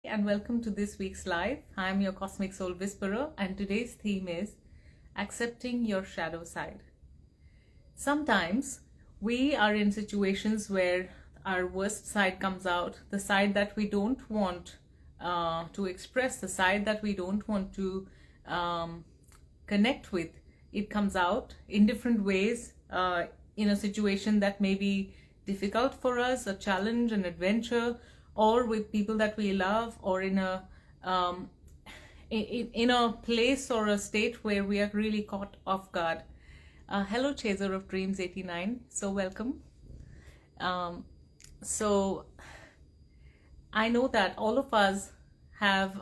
and welcome to this week's live. I'm your Cosmic Soul Whisperer, and today's theme is accepting your shadow side. Sometimes we are in situations where our worst side comes out, the side that we don't want to express, the side that we don't want to connect with. It comes out in different ways in a situation that may be difficult for us, a challenge, an adventure, or with people that we love, or in a place or a state where we are really caught off guard. Hello, Chaser of Dreams 89. So welcome. So I know that all of us have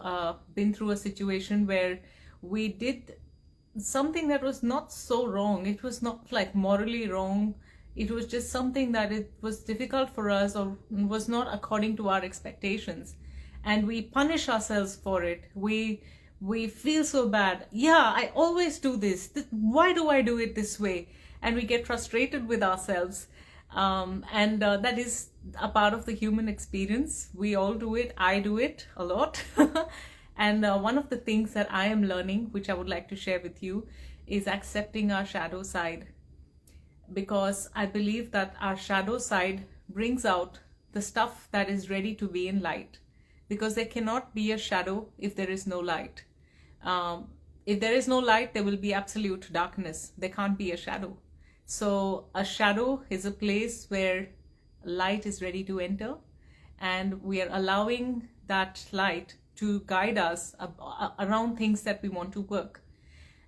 been through a situation where we did something that was not so wrong. It was not like morally wrong. It was just something that it was difficult for us or was not according to our expectations. And we punish ourselves for it. We feel so bad. Yeah, I always do this. Why do I do it this way? And we get frustrated with ourselves. That is a part of the human experience. We all do it. I do it a lot. And one of the things that I am learning, which I would like to share with you, is accepting our shadow side. Because I believe that our shadow side brings out the stuff that is ready to be in light. Because there cannot be a shadow if there is no light. If there is no light, there will be absolute darkness. There can't be a shadow. So a shadow is a place where light is ready to enter, and we are allowing that light to guide us around things that we want to work.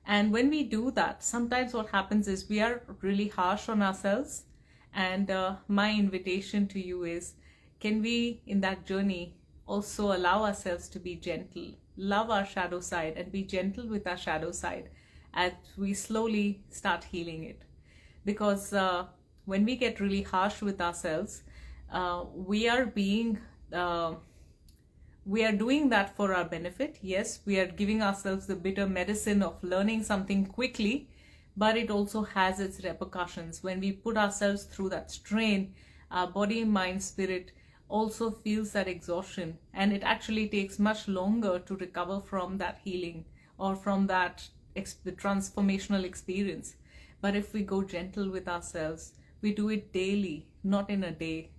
And when we do that, sometimes what happens is we are really harsh on ourselves. And my invitation to you is, can we, in that journey, also allow ourselves to be gentle, love our shadow side, and be gentle with our shadow side as we slowly start healing it. Because when we get really harsh with ourselves, we are doing that for our benefit. Yes, we are giving ourselves the bitter medicine of learning something quickly, but it also has its repercussions. When we put ourselves through that strain, our body, mind, spirit also feels that exhaustion, and it actually takes much longer to recover from that healing or from that transformational experience. But if we go gentle with ourselves, we do it daily, not in a day,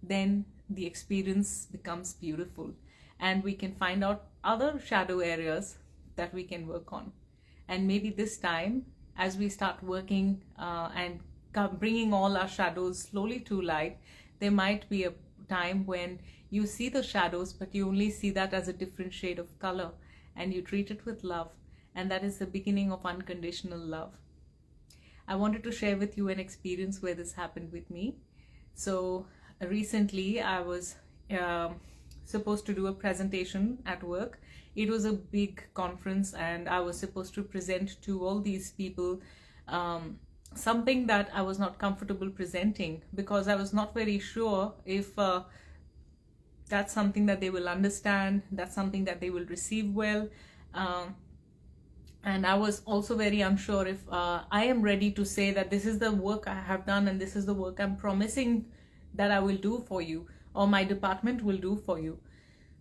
then the experience becomes beautiful. And we can find out other shadow areas that we can work on. And maybe this time, as we start working and bringing all our shadows slowly to light, there might be a time when you see the shadows, but you only see that as a different shade of color, and you treat it with love. And that is the beginning of unconditional love. I wanted to share with you an experience where this happened with me. So recently I was supposed to do a presentation at work. It was a big conference, and I was supposed to present to all these people something that I was not comfortable presenting, because I was not very sure if that's something that they will understand, that's something that they will receive well. And I was also very unsure if I am ready to say that this is the work I have done and this is the work I'm promising that I will do for you, or my department will do for you.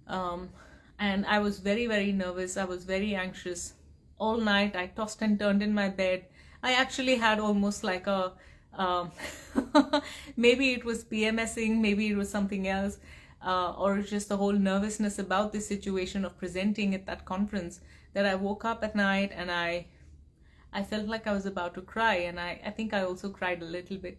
And I was very, very nervous. I was very anxious. All night I tossed and turned in my bed. I actually had almost like a, maybe it was PMSing, maybe it was something else, or just the whole nervousness about this situation of presenting at that conference, that I woke up at night and I felt like I was about to cry. And I think I also cried a little bit.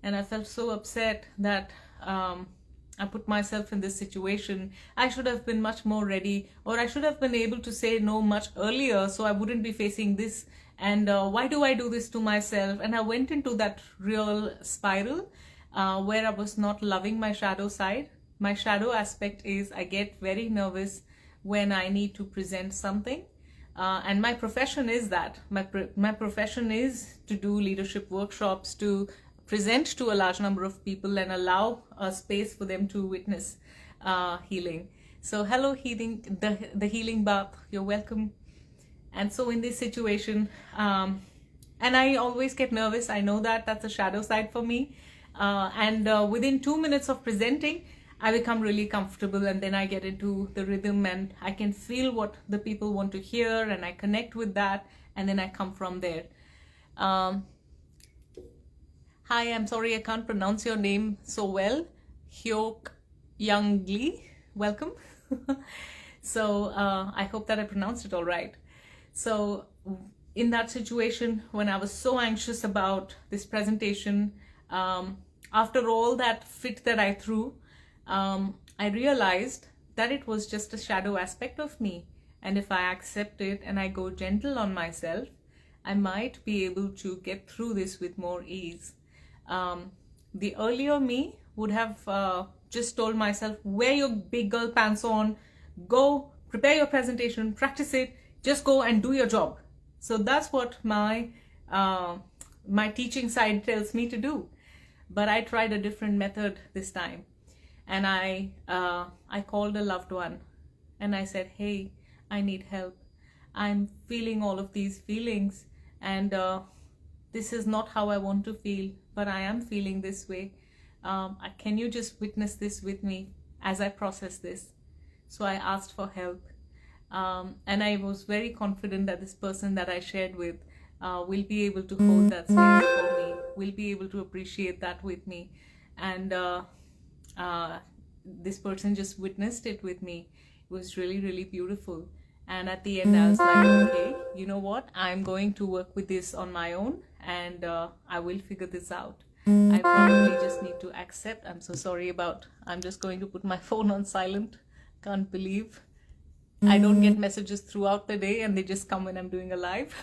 And I felt so upset that I put myself in this situation. I should have been much more ready, or I should have been able to say no much earlier, so I wouldn't be facing this. And why do I do this to myself? And I went into that real spiral where I was not loving my shadow side. My shadow aspect is I get very nervous when I need to present something. And my profession is that. My profession is to do leadership workshops, to present to a large number of people and allow a space for them to witness healing. So hello, healing, the healing bath, you're welcome. And so in this situation, and I always get nervous. I know that that's a shadow side for me. Within 2 minutes of presenting, I become really comfortable, and then I get into the rhythm and I can feel what the people want to hear, and I connect with that, and then I come from there. Um, Hi, I'm sorry I can't pronounce your name so well. Hyok Young Lee, welcome. I hope that I pronounced it all right. So, in that situation, when I was so anxious about this presentation, um, after all that fit that I threw, I realized that it was just a shadow aspect of me. And if I accept it and I go gentle on myself, I might be able to get through this with more ease. The earlier me would have just told myself, wear your big girl pants on, go prepare your presentation, practice it, just go and do your job. So that's what my teaching side tells me to do. But I tried a different method this time, and I called a loved one, and I said, hey, I need help. I'm feeling all of these feelings, and this is not how I want to feel, but I am feeling this way. Can you just witness this with me as I process this? So I asked for help. And I was very confident that this person that I shared with will be able to hold that space for me, will be able to appreciate that with me. And this person just witnessed it with me. It was really, really beautiful. And at the end, I was like, okay, you know what? I'm going to work with this on my own, and I will figure this out. I probably just need to accept. I'm so sorry about, I'm just going to put my phone on silent. Can't believe I don't get messages throughout the day and they just come when I'm doing a live.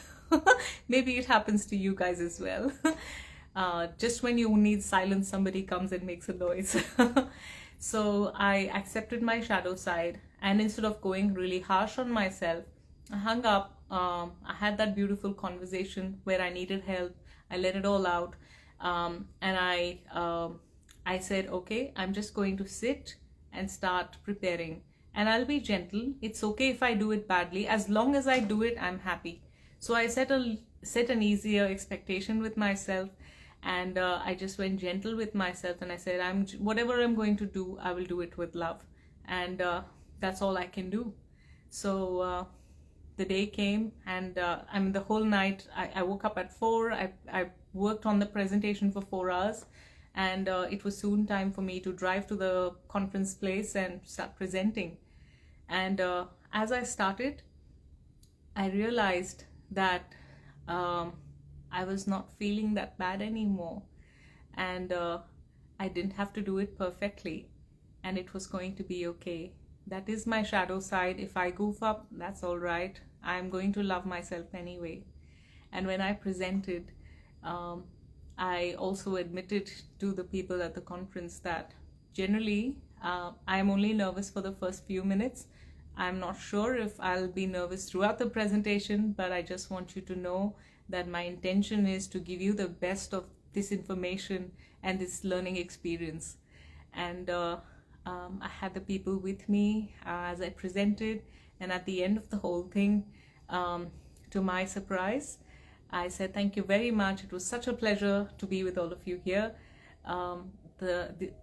Maybe it happens to you guys as well. Just when you need silence, somebody comes and makes a noise. So I accepted my shadow side, and instead of going really harsh on myself, I hung up. I had that beautiful conversation where I needed help. I let it all out, and I said, okay, I'm just going to sit and start preparing, and I'll be gentle. It's okay if I do it badly. As long as I do it, I'm happy. So I set an easier expectation with myself, and I just went gentle with myself, and I said, whatever I'm going to do, I will do it with love, and that's all I can do. So the day came, and the whole night I woke up at 4. I worked on the presentation for 4 hours, and it was soon time for me to drive to the conference place and start presenting. And as I started, I realized that I was not feeling that bad anymore, and I didn't have to do it perfectly, and it was going to be okay. That is my shadow side. If I goof up, that's all right. I'm going to love myself anyway. And when I presented, I also admitted to the people at the conference that generally I'm only nervous for the first few minutes. I'm not sure if I'll be nervous throughout the presentation, but I just want you to know that my intention is to give you the best of this information and this learning experience. And I had the people with me as I presented, and at the end of the whole thing, to my surprise, I said, thank you very much. It was such a pleasure to be with all of you here.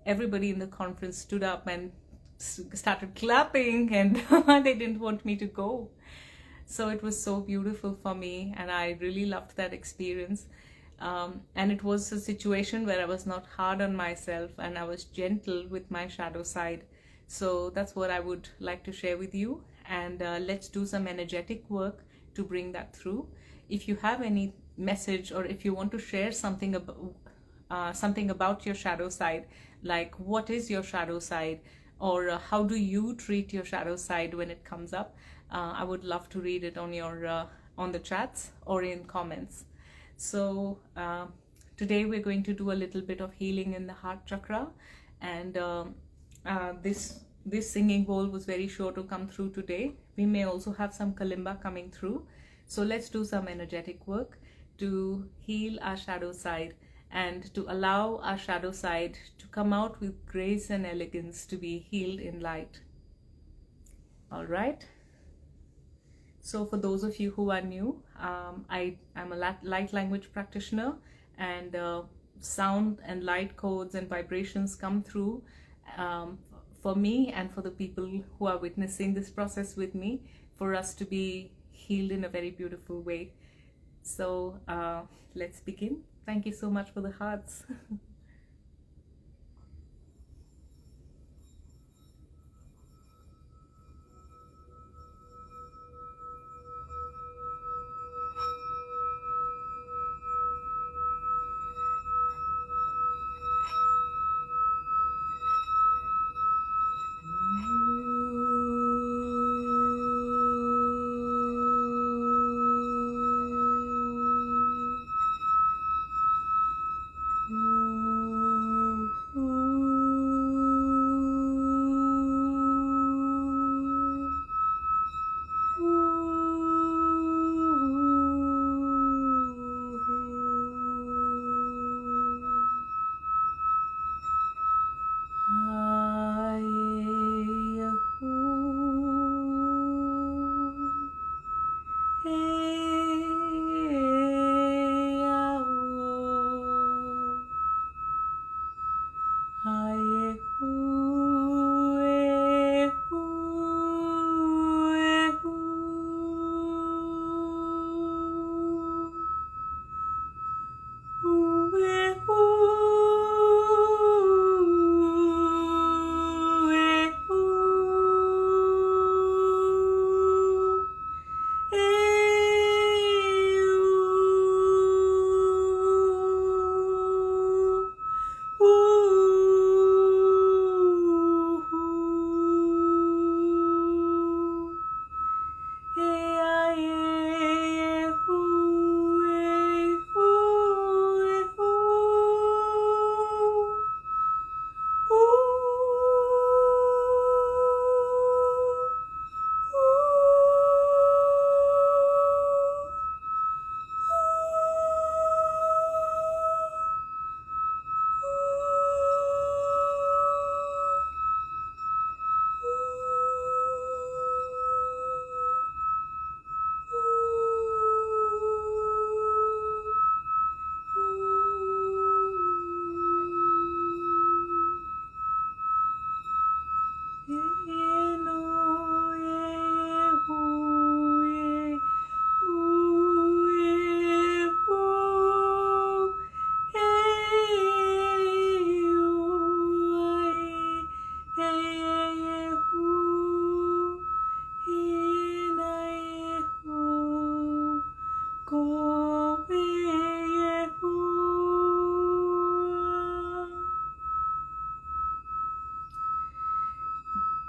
Everybody in the conference stood up and started clapping, and they didn't want me to go. So it was so beautiful for me, and I really loved that experience. And it was a situation where I was not hard on myself, and I was gentle with my shadow side. So that's what I would like to share with you, and let's do some energetic work to bring that through. If you have any message, or if you want to share something about your shadow side, like what is your shadow side, or how do you treat your shadow side when it comes up, I would love to read it on your on the chats or in comments. So today we're going to do a little bit of healing in the heart chakra, and this singing bowl was very sure to come through today. We may also have some kalimba coming through. So let's do some energetic work to heal our shadow side, and to allow our shadow side to come out with grace and elegance, to be healed in light. All right. So for those of you who are new, I'm a light language practitioner, and sound and light codes and vibrations come through for me and for the people who are witnessing this process with me, for us to be healed in a very beautiful way. So let's begin. Thank you so much for the hearts.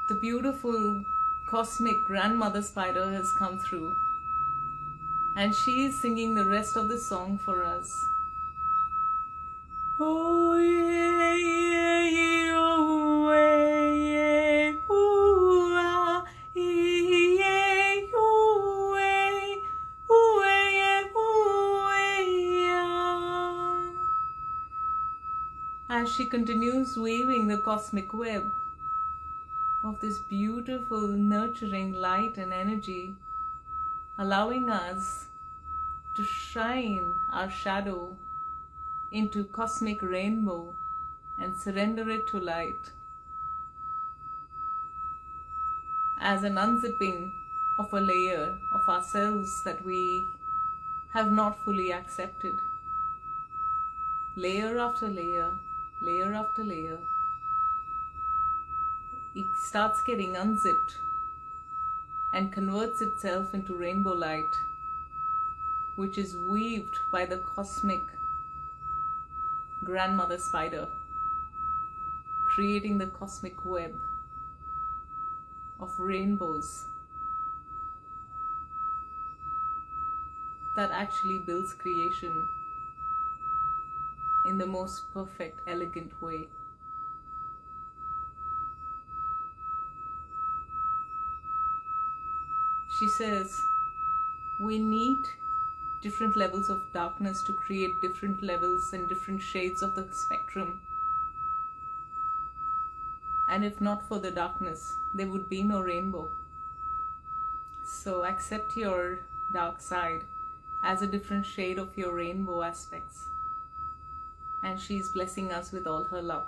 The beautiful cosmic grandmother spider has come through, and she is singing the rest of the song for us. Oh yeah, yeah, yeah, oh yeah, ooh ah, yeah, ooh yeah, ooh yeah. As she continues weaving the cosmic web of this beautiful, nurturing light and energy, allowing us to shine our shadow into cosmic rainbow and surrender it to light as an unzipping of a layer of ourselves that we have not fully accepted. Layer after layer, layer after layer, it starts getting unzipped and converts itself into rainbow light, which is weaved by the cosmic grandmother spider, creating the cosmic web of rainbows that actually builds creation in the most perfect, elegant way. She says, we need different levels of darkness to create different levels and different shades of the spectrum. And if not for the darkness, there would be no rainbow. So accept your dark side as a different shade of your rainbow aspects. And she's blessing us with all her love.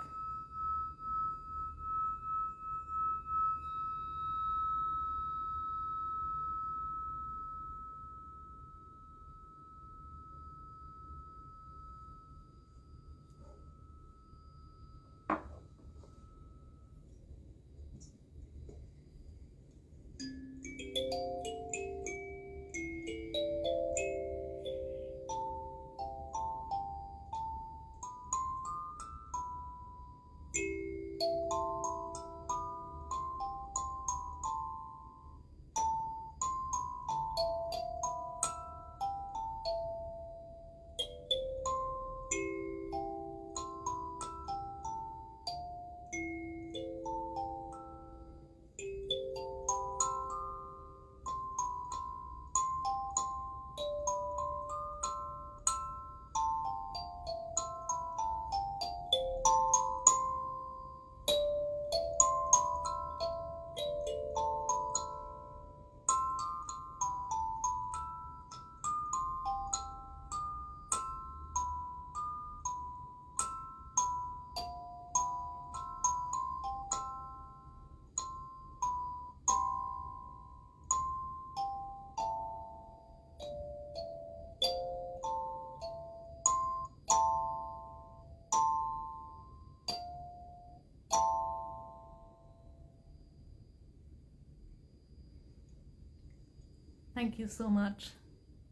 Thank you so much.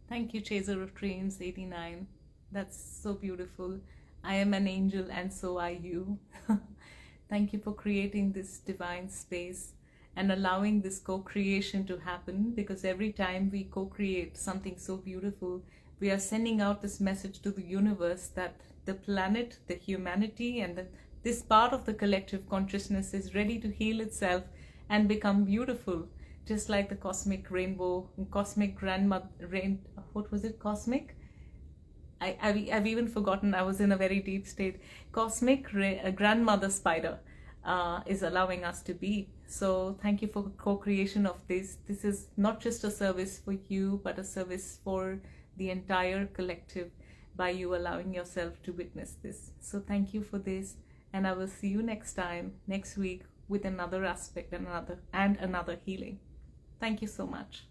Thank you, Chaser of Dreams 89. That's so beautiful. I am an angel, and so are you. Thank you for creating this divine space and allowing this co creation to happen, because every time we co create something so beautiful, we are sending out this message to the universe that the planet, the humanity, and this part of the collective consciousness is ready to heal itself and become beautiful, just like the cosmic rainbow, cosmic grandmother, what was it, cosmic? I've even forgotten. I was in a very deep state. Cosmic grandmother spider is allowing us to be. So thank you for co-creation of this. This is not just a service for you, but a service for the entire collective by you allowing yourself to witness this. So thank you for this, and I will see you next time, next week, with another aspect and another healing. Thank you so much.